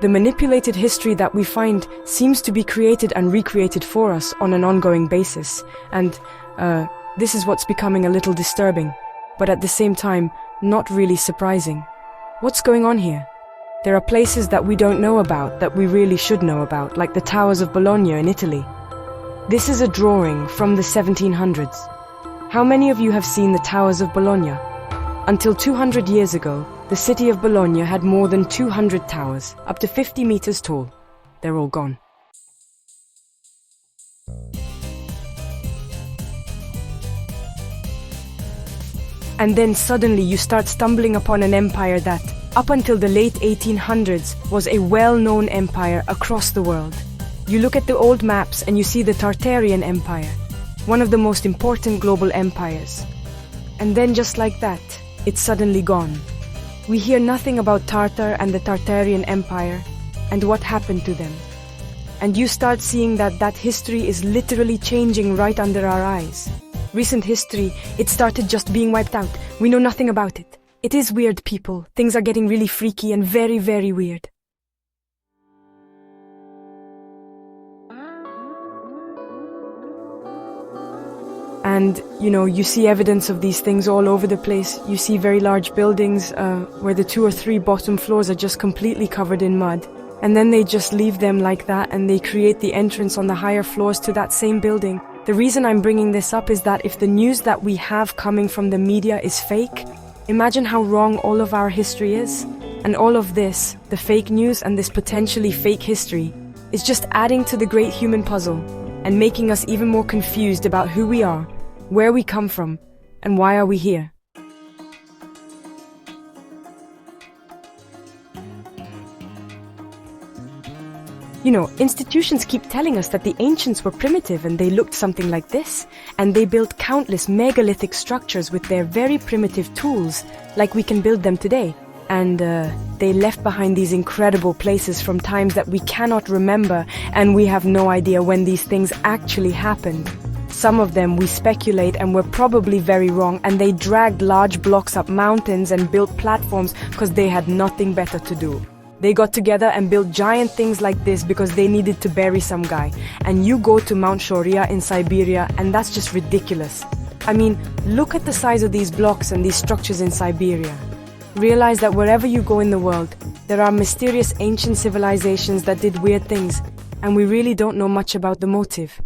The manipulated history that we find seems to be created and recreated for us on an ongoing basis, and this is what's becoming a little disturbing, but at the same time, not really surprising. What's going on here? There are places that we don't know about that we really should know about, like the towers of Bologna in Italy. This is a drawing from the 1700s. How many of you have seen the towers of Bologna? Until 200 years ago, the city of Bologna had more than 200 towers, up to 50 meters tall. They're all gone. And then suddenly you start stumbling upon an empire that, up until the late 1800s, was a well-known empire across the world. You look at the old maps and you see the Tartarian Empire, one of the most important global empires. And then just like that, it's suddenly gone. We hear nothing about Tartar and the Tartarian Empire and what happened to them. And you start seeing that history is literally changing right under our eyes. Recent history, it started just being wiped out. We know nothing about it. It is weird, people. Things are getting really freaky and very, very weird. And, you see evidence of these things all over the place. You see very large buildings where the 2 or 3 bottom floors are just completely covered in mud. And then they just leave them like that and they create the entrance on the higher floors to that same building. The reason I'm bringing this up is that if the news that we have coming from the media is fake, imagine how wrong all of our history is. And all of this, the fake news and this potentially fake history, is just adding to the great human puzzle and making us even more confused about who we are, where we come from, and why are we here. Institutions keep telling us that the ancients were primitive and they looked something like this, and they built countless megalithic structures with their very primitive tools, like we can build them today. And they left behind these incredible places from times that we cannot remember, and we have no idea when these things actually happened. Some of them we speculate and were probably very wrong, and they dragged large blocks up mountains and built platforms because they had nothing better to do. They got together and built giant things like this because they needed to bury some guy. And you go to Mount Shoria in Siberia and that's just ridiculous. I mean, look at the size of these blocks and these structures in Siberia. Realize that wherever you go in the world, there are mysterious ancient civilizations that did weird things, and we really don't know much about the motive.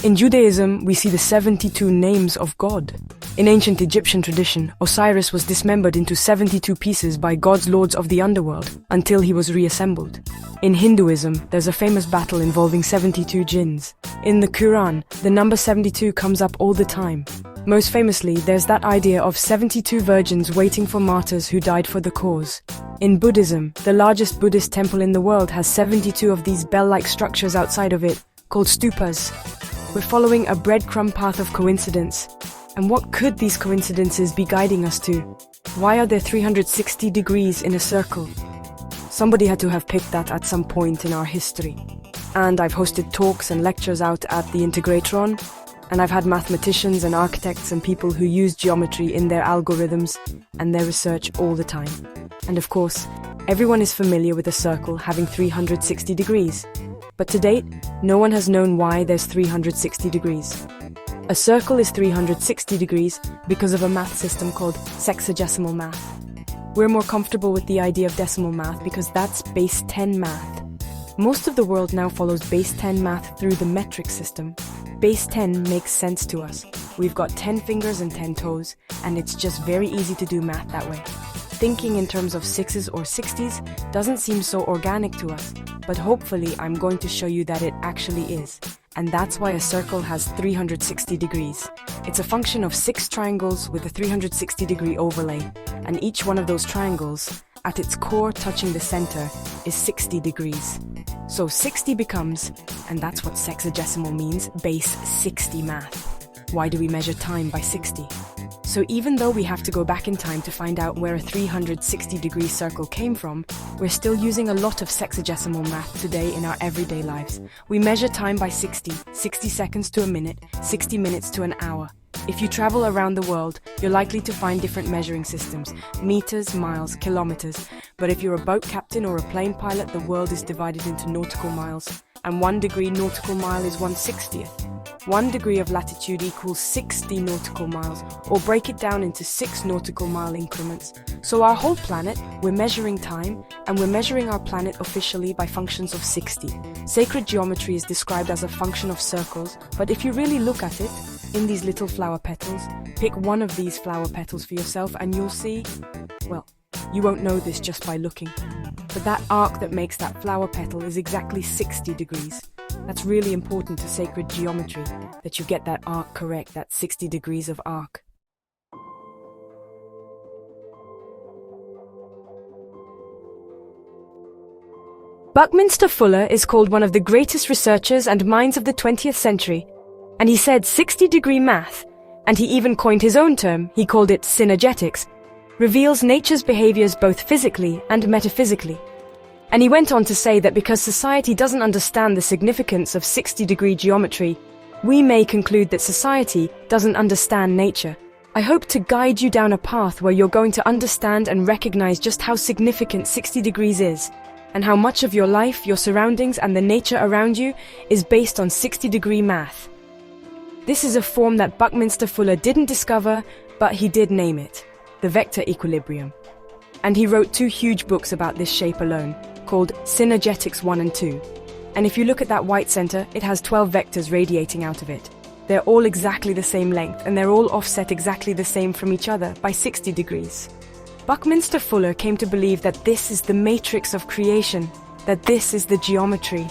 In Judaism, we see the 72 names of God. In ancient Egyptian tradition, Osiris was dismembered into 72 pieces by God's lords of the underworld until he was reassembled. In Hinduism, there's a famous battle involving 72 jinns. In the Quran, the number 72 comes up all the time. Most famously, there's that idea of 72 virgins waiting for martyrs who died for the cause. In Buddhism, the largest Buddhist temple in the world has 72 of these bell-like structures outside of it, called stupas. We're following a breadcrumb path of coincidence. And what could these coincidences be guiding us to? Why are there 360 degrees in a circle? Somebody had to have picked that at some point in our history. And I've hosted talks and lectures out at the Integratron, and I've had mathematicians and architects and people who use geometry in their algorithms and their research all the time. And of course, everyone is familiar with a circle having 360 degrees. But to date, no one has known why there's 360 degrees. A circle is 360 degrees because of a math system called sexagesimal math. We're more comfortable with the idea of decimal math because that's base 10 math. Most of the world now follows base 10 math through the metric system. Base 10 makes sense to us. We've got 10 fingers and 10 toes, and it's just very easy to do math that way. Thinking in terms of 6s or 60s doesn't seem so organic to us, but hopefully I'm going to show you that it actually is. And that's why a circle has 360 degrees. It's a function of 6 triangles with a 360 degree overlay, and each one of those triangles, at its core touching the center, is 60 degrees. So 60 becomes, and that's what sexagesimal means, base 60 math. Why do we measure time by 60? So even though we have to go back in time to find out where a 360-degree circle came from, we're still using a lot of sexagesimal math today in our everyday lives. We measure time by 60 seconds to a minute, 60 minutes to an hour. If you travel around the world, you're likely to find different measuring systems, meters, miles, kilometers. But if you're a boat captain or a plane pilot, the world is divided into nautical miles, and 1 degree nautical mile is 1/60th. 1 degree of latitude equals 60 nautical miles, or break it down into 6 nautical mile increments. So our whole planet, we're measuring time, and we're measuring our planet officially by functions of 60. Sacred geometry is described as a function of circles, but if you really look at it, in these little flower petals, pick one of these flower petals for yourself and you'll see, well, you won't know this just by looking, but that arc that makes that flower petal is exactly 60 degrees. That's really important to sacred geometry, that you get that arc correct, that 60 degrees of arc. Buckminster Fuller is called one of the greatest researchers and minds of the 20th century, and he said 60-degree math, and he even coined his own term, he called it synergetics, reveals nature's behaviors both physically and metaphysically. And he went on to say that because society doesn't understand the significance of 60-degree geometry, we may conclude that society doesn't understand nature. I hope to guide you down a path where you're going to understand and recognize just how significant 60 degrees is, and how much of your life, your surroundings, and the nature around you is based on 60-degree math. This is a form that Buckminster Fuller didn't discover, but he did name it, the vector equilibrium. And he wrote 2 huge books about this shape alone, called Synergetics 1 and 2. And if you look at that white center, it has 12 vectors radiating out of it. They're all exactly the same length, and they're all offset exactly the same from each other by 60 degrees. Buckminster Fuller came to believe that this is the matrix of creation, that this is the geometry.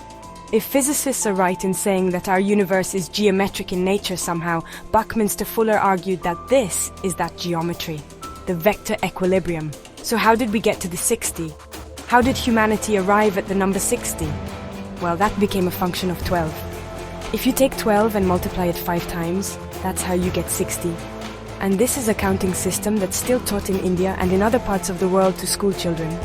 If physicists are right in saying that our universe is geometric in nature somehow, Buckminster Fuller argued that this is that geometry, the vector equilibrium. So how did we get to the 60? How did humanity arrive at the number 60? Well, that became a function of 12. If you take 12 and multiply it 5 times, that's how you get 60. And this is a counting system that's still taught in India and in other parts of the world to school children.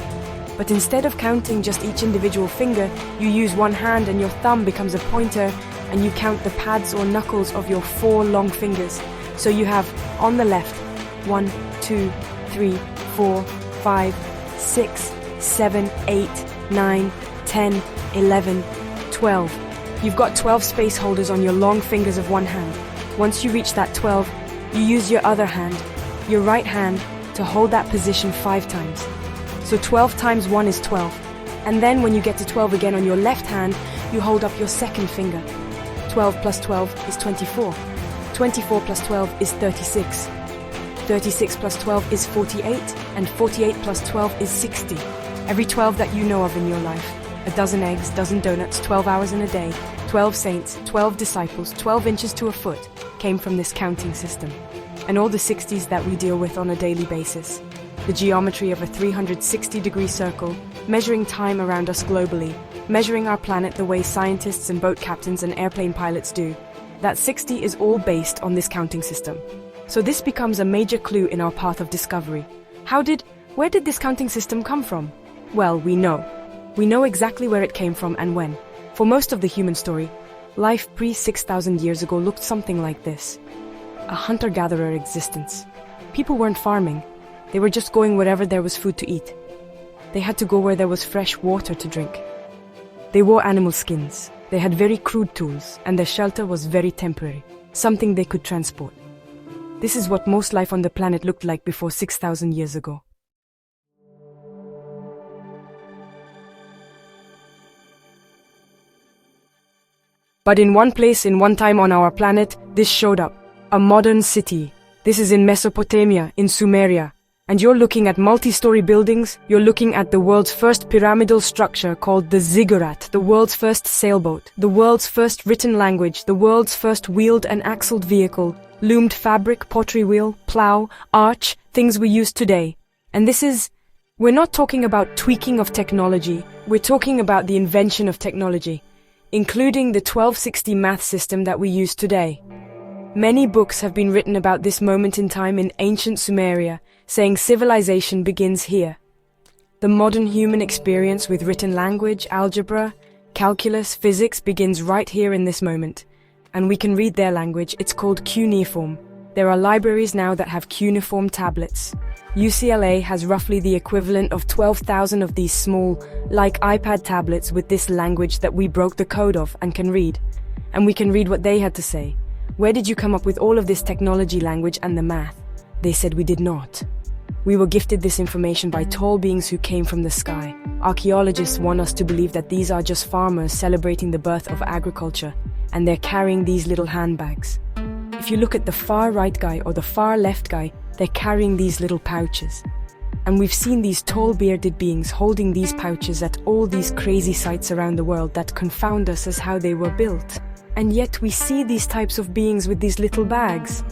But instead of counting just each individual finger, you use one hand and your thumb becomes a pointer, and you count the pads or knuckles of your 4 long fingers. So you have, on the left, 1, 2, 3, 4, 5, 6, 7, 8, 9, 10, 11, 12. You've got 12 space holders on your long fingers of one hand. Once you reach that 12, you use your other hand, your right hand, to hold that position 5 times. So 12 times 1 is 12. And then when you get to 12 again on your left hand, you hold up your second finger. 12 plus 12 is 24. 24 plus 12 is 36. 36 plus 12 is 48. And 48 plus 12 is 60. Every 12 that you know of in your life. A dozen eggs, dozen donuts, 12 hours in a day, 12 saints, 12 disciples, 12 inches to a foot came from this counting system. And all the 60s that we deal with on a daily basis. The geometry of a 360-degree circle, measuring time around us globally, measuring our planet the way scientists and boat captains and airplane pilots do. That 60 is all based on this counting system. So this becomes a major clue in our path of discovery. Where did this counting system come from? Well, we know. We know exactly where it came from and when. For most of the human story, life pre-6,000 years ago looked something like this. A hunter-gatherer existence. People weren't farming. They were just going wherever there was food to eat. They had to go where there was fresh water to drink. They wore animal skins. They had very crude tools, and their shelter was very temporary, something they could transport. This is what most life on the planet looked like before 6,000 years ago. But in one place, in one time on our planet, this showed up. A modern city. This is in Mesopotamia, in Sumeria. And you're looking at multi-story buildings, you're looking at the world's first pyramidal structure called the ziggurat, the world's first sailboat, the world's first written language, the world's first wheeled and axled vehicle, loomed fabric, pottery wheel, plow, arch, things we use today. And we're not talking about tweaking of technology, we're talking about the invention of technology, including the 1260 math system that we use today. Many books have been written about this moment in time in ancient Sumeria, saying civilization begins here. The modern human experience with written language, algebra, calculus, physics begins right here in this moment. And we can read their language, it's called cuneiform. There are libraries now that have cuneiform tablets. UCLA has roughly the equivalent of 12,000 of these small, like iPad tablets with this language that we broke the code of and can read. And we can read what they had to say. Where did you come up with all of this technology language and the math? They said we did not. We were gifted this information by tall beings who came from the sky. Archaeologists want us to believe that these are just farmers celebrating the birth of agriculture, and they're carrying these little handbags. If you look at the far right guy or the far left guy, they're carrying these little pouches. And we've seen these tall bearded beings holding these pouches at all these crazy sites around the world that confound us as how they were built. And yet we see these types of beings with these little bags.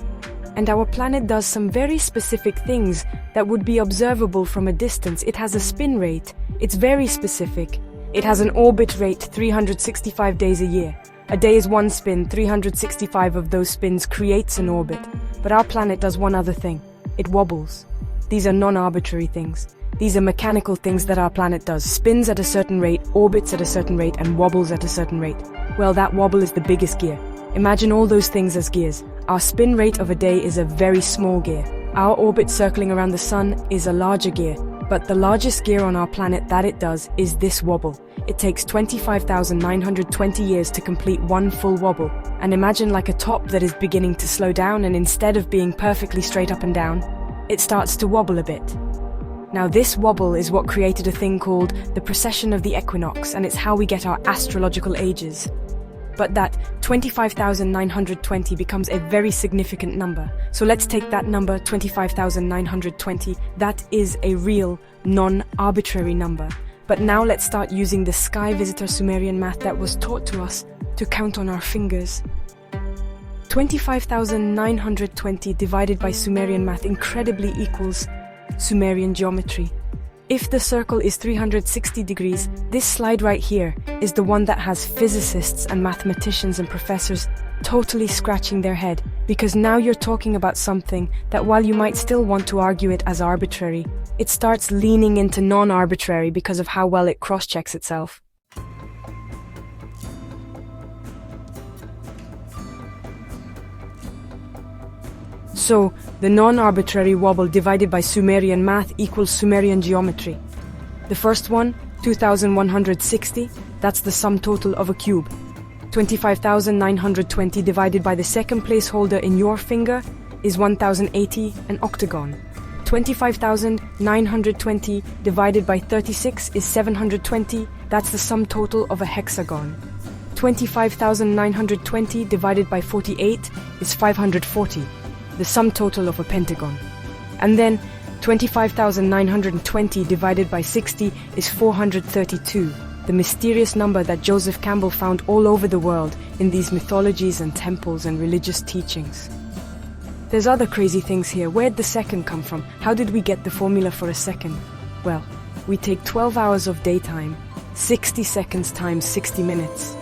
And our planet does some very specific things that would be observable from a distance. It has a spin rate. It's very specific. It has an orbit rate 365 days a year. A day is one spin, 365 of those spins creates an orbit. But our planet does one other thing. It wobbles. These are non-arbitrary things. These are mechanical things that our planet does. Spins at a certain rate, orbits at a certain rate, and wobbles at a certain rate. Well, that wobble is the biggest gear. Imagine all those things as gears. Our spin rate of a day is a very small gear. Our orbit circling around the sun is a larger gear. But the largest gear on our planet that it does is this wobble. It takes 25,920 years to complete one full wobble. And imagine like a top that is beginning to slow down, and instead of being perfectly straight up and down, it starts to wobble a bit. Now this wobble is what created a thing called the precession of the equinox, and it's how we get our astrological ages. But that 25,920 becomes a very significant number. So let's take that number, 25,920. That is a real, non-arbitrary number. But now let's start using the sky visitor Sumerian math that was taught to us to count on our fingers. 25,920 divided by Sumerian math incredibly equals Sumerian geometry. If the circle is 360 degrees, this slide right here is the one that has physicists and mathematicians and professors totally scratching their head, because now you're talking about something that, while you might still want to argue it as arbitrary, it starts leaning into non-arbitrary because of how well it cross-checks itself. So, the non-arbitrary wobble divided by Sumerian math equals Sumerian geometry. The first one, 2,160, that's the sum total of a cube. 25,920 divided by the second placeholder in your finger is 1,080, an octagon. 25,920 divided by 36 is 720, that's the sum total of a hexagon. 25,920 divided by 48 is 540. The sum total of a pentagon. And then 25,920 divided by 60 is 432, the mysterious number that Joseph Campbell found all over the world in these mythologies and temples and religious teachings. There's other crazy things here. Where'd the second come from? How did we get the formula for a second? Well, we take 12 hours of daytime, 60 seconds times 60 minutes.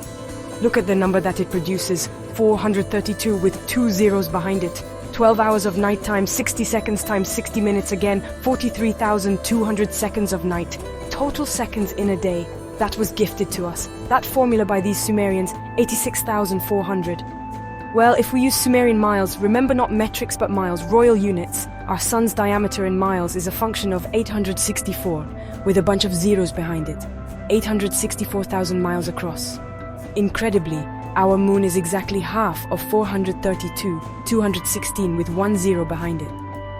Look at the number that it produces, 432 with 2 zeros behind it. 12 hours of nighttime, 60 seconds times 60 minutes again, 43,200 seconds of night. Total seconds in a day. That was gifted to us. That formula by these Sumerians, 86,400. Well, if we use Sumerian miles, remember not metrics but miles, royal units. Our sun's diameter in miles is a function of 864, with a bunch of zeros behind it. 864,000 miles across. Incredibly, our moon is exactly half of 432, 216 with one zero behind it.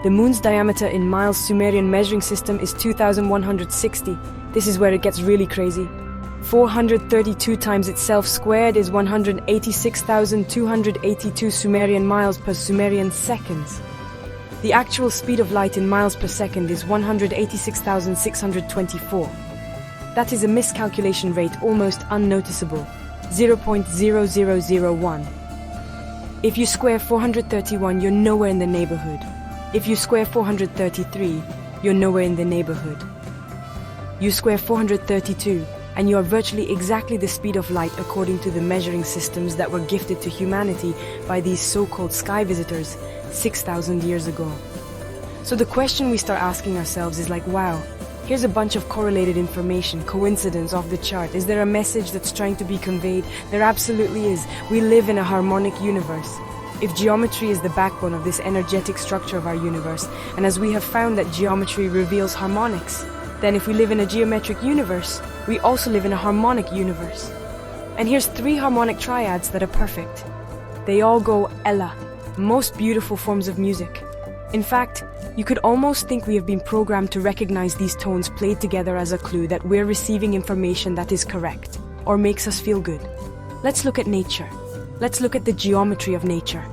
The moon's diameter in miles Sumerian measuring system is 2,160. This is where it gets really crazy. 432 times itself squared is 186,282 Sumerian miles per Sumerian seconds. The actual speed of light in miles per second is 186,624. That is a miscalculation rate almost unnoticeable. 0.0001. If you square 431, you're nowhere in the neighborhood. If you square 433, you're nowhere in the neighborhood. You square 432, and you are virtually exactly the speed of light according to the measuring systems that were gifted to humanity by these so-called sky visitors 6,000 years ago. So the question we start asking ourselves is like, wow, here's a bunch of correlated information, coincidence off the chart. Is there a message that's trying to be conveyed? There absolutely is. We live in a harmonic universe. If geometry is the backbone of this energetic structure of our universe, and as we have found that geometry reveals harmonics, then if we live in a geometric universe, we also live in a harmonic universe. And here's 3 harmonic triads that are perfect. They all go Ella, most beautiful forms of music. In fact, you could almost think we have been programmed to recognize these tones played together as a clue that we're receiving information that is correct, or makes us feel good. Let's look at nature. Let's look at the geometry of nature.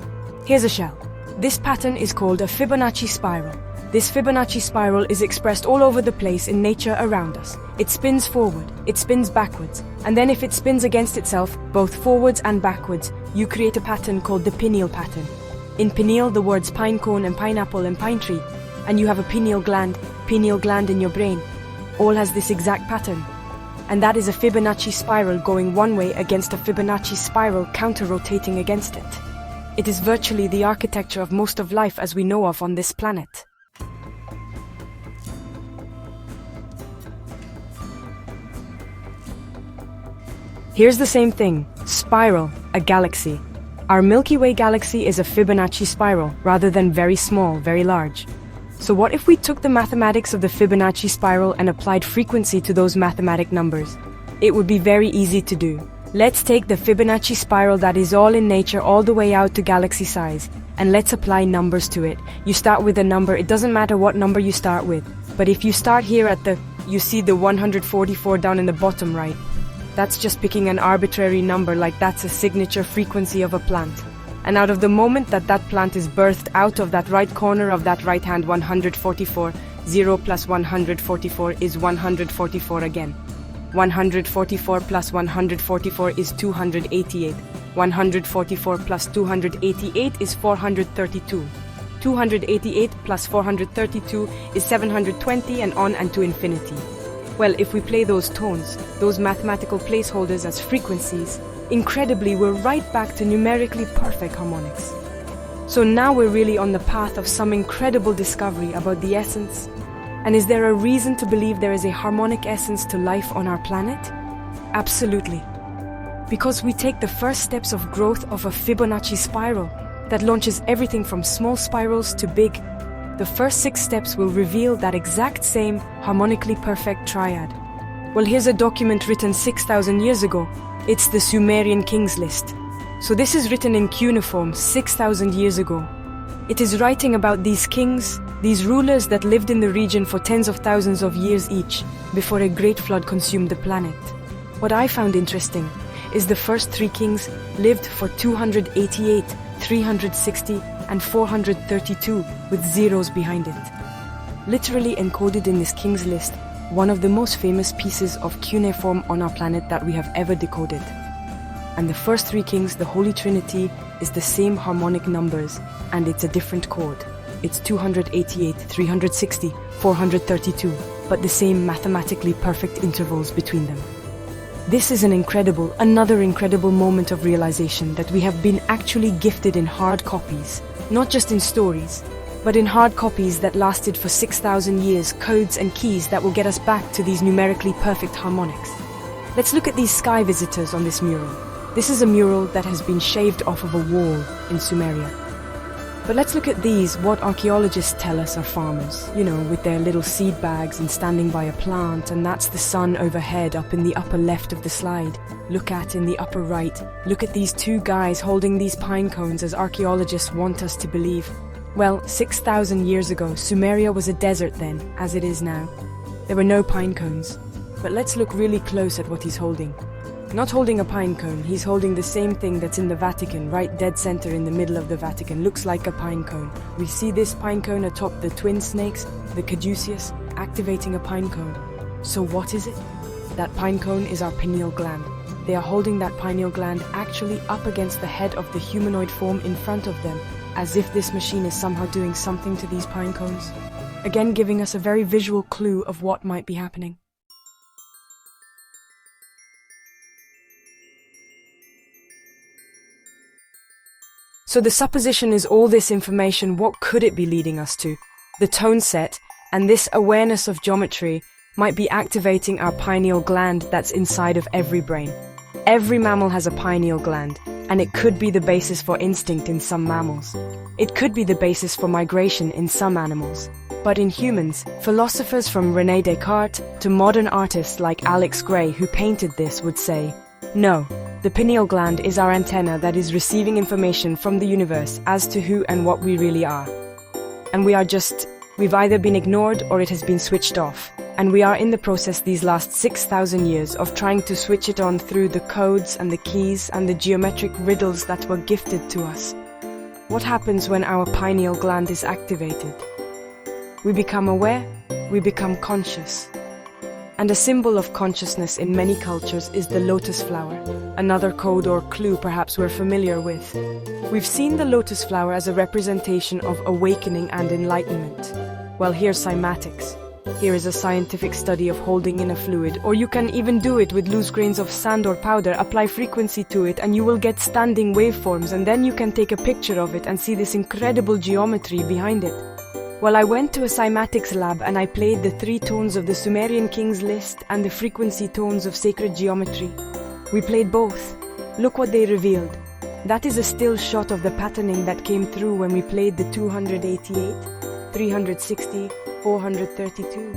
Here's a shell. This pattern is called a Fibonacci spiral. This Fibonacci spiral is expressed all over the place in nature around us. It spins forward, it spins backwards, and then if it spins against itself, both forwards and backwards, you create a pattern called the pineal pattern. In pineal, the words pine cone and pineapple and pine tree, and you have a pineal gland in your brain, all has this exact pattern. And that is a Fibonacci spiral going one way against a Fibonacci spiral counter-rotating against it. It is virtually the architecture of most of life as we know of on this planet. Here's the same thing, spiral, a galaxy. Our Milky Way galaxy is a Fibonacci spiral, rather than very small, very large. So what if we took the mathematics of the Fibonacci spiral and applied frequency to those mathematic numbers? It would be very easy to do. Let's take the Fibonacci spiral that is all in nature all the way out to galaxy size, and let's apply numbers to it. You start with a number, it doesn't matter what number you start with. But if you start here at you see the 144 down in the bottom right. That's just picking an arbitrary number, like that's a signature frequency of a plant. And out of the moment that that plant is birthed out of that right corner of that right hand 144, 0 plus 144 is 144 again. 144 plus 144 is 288. 144 plus 288 is 432. 288 plus 432 is 720 and on and to infinity. Well, if we play those tones, those mathematical placeholders as frequencies, incredibly we're right back to numerically perfect harmonics. So now we're really on the path of some incredible discovery about the essence. And is there a reason to believe there is a harmonic essence to life on our planet? Absolutely. Because we take the first steps of growth of a Fibonacci spiral that launches everything from small spirals to big. The first 6 steps will reveal that exact same harmonically perfect triad. Well, here's a document written 6,000 years ago. It's the Sumerian Kings List. So this is written in cuneiform 6,000 years ago. It is writing about these kings, these rulers that lived in the region for tens of thousands of years each, before a great flood consumed the planet. What I found interesting is the first 3 kings lived for 288, 360, and 432 with zeros behind it. Literally encoded in this king's list, one of the most famous pieces of cuneiform on our planet that we have ever decoded. And the first 3 kings, the Holy Trinity, is the same harmonic numbers, and it's a different chord. It's 288, 360, 432, but the same mathematically perfect intervals between them. This is another incredible moment of realization that we have been actually gifted in hard copies, not just in stories, but in hard copies that lasted for 6,000 years, codes and keys that will get us back to these numerically perfect harmonics. Let's look at these sky visitors on this mural. This is a mural that has been shaved off of a wall in Sumeria. But let's look at these, what archaeologists tell us are farmers, with their little seed bags and standing by a plant, and that's the sun overhead up in the upper left of the slide. Look at in the upper right, look at these 2 guys holding these pine cones as archaeologists want us to believe. Well, 6,000 years ago, Sumeria was a desert then, as it is now. There were no pine cones. But let's look really close at what he's holding. Not holding a pine cone, he's holding the same thing that's in the Vatican, right dead center in the middle of the Vatican. Looks like a pine cone. We see this pine cone atop the twin snakes, the caduceus, activating a pine cone. So what is it? That pine cone is our pineal gland. They are holding that pineal gland actually up against the head of the humanoid form in front of them, as if this machine is somehow doing something to these pine cones. Again, giving us a very visual clue of what might be happening. So the supposition is all this information, what could it be leading us to? The tone set and this awareness of geometry might be activating our pineal gland that's inside of every brain. Every mammal has a pineal gland. and it could be the basis for instinct in some mammals. It could be the basis for migration in some animals. But in humans, philosophers from René Descartes to modern artists like Alex Gray who painted this would say, no, the pineal gland is our antenna that is receiving information from the universe as to who and what we really are. And we've either been ignored or it has been switched off. And we are in the process these last 6,000 years of trying to switch it on through the codes and the keys and the geometric riddles that were gifted to us. What happens when our pineal gland is activated? We become aware, we become conscious. And a symbol of consciousness in many cultures is the lotus flower, another code or clue perhaps we're familiar with. We've seen the lotus flower as a representation of awakening and enlightenment. Well, here's Cymatics. Here is a scientific study of holding in a fluid, or you can even do it with loose grains of sand or powder, apply frequency to it and you will get standing waveforms, and then you can take a picture of it and see this incredible geometry behind it. Well, I went to a Cymatics lab and I played the 3 tones of the Sumerian king's list and the frequency tones of sacred geometry. We played both. Look what they revealed. That is a still shot of the patterning that came through when we played the 288, 360, 432.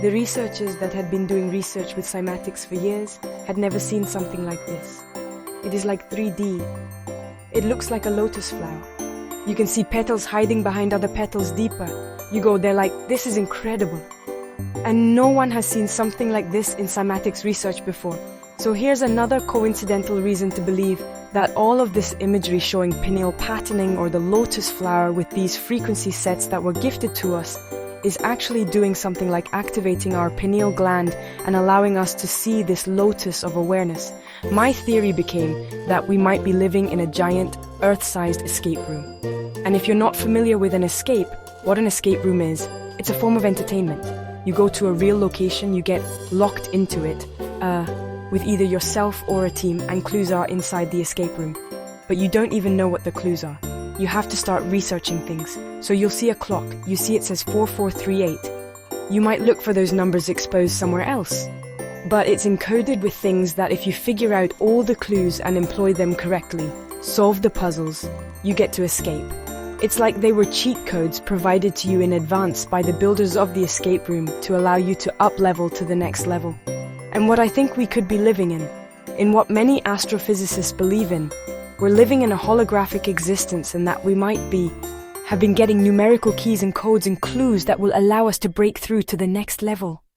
The researchers that had been doing research with Cymatics for years had never seen something like this. It is like 3D. It looks like a lotus flower. You can see petals hiding behind other petals deeper. You go there like, this is incredible. And no one has seen something like this in Cymatics research before. So here's another coincidental reason to believe that all of this imagery showing pineal patterning or the lotus flower with these frequency sets that were gifted to us is actually doing something like activating our pineal gland and allowing us to see this lotus of awareness. My theory became that we might be living in a giant, Earth-sized escape room. And if you're not familiar with what an escape room is, it's a form of entertainment. You go to a real location, you get locked into it, with either yourself or a team, and clues are inside the escape room. But you don't even know what the clues are. You have to start researching things. So you'll see a clock, you see it says 4438. You might look for those numbers exposed somewhere else. But it's encoded with things that if you figure out all the clues and employ them correctly, solve the puzzles, you get to escape. It's like they were cheat codes provided to you in advance by the builders of the escape room to allow you to up-level to the next level. And what I think we could be living in what many astrophysicists believe in, we're living in a holographic existence, and that we might have been getting numerical keys and codes and clues that will allow us to break through to the next level.